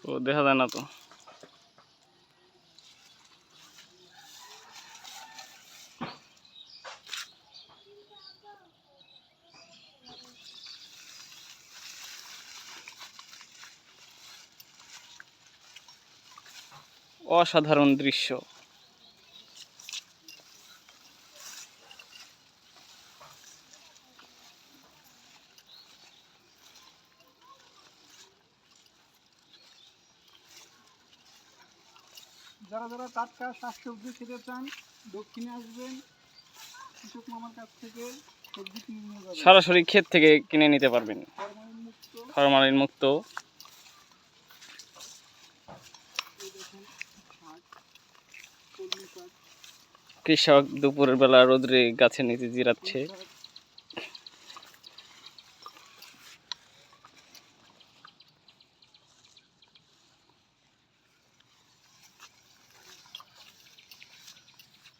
ও দেখা যায় না তো। অসাধারণ দৃশ্য। যারা যারা টাটকা শাকসবজি খেতে চান দক্ষিণে আসবেন, কৃষক মামার কাছ থেকে সবজি কিনে নিয়ে যাবেন। সরাসরি ক্ষেত থেকে কিনে নিতে পারবেন, ফরমালিন মুক্ত। ফরমালিন মুক্ত। এই দেখেন শাক, কলমি শাক। কৃষক দুপুরের বেলা রোদ্রে গাছের নিচে জিরাচ্ছে।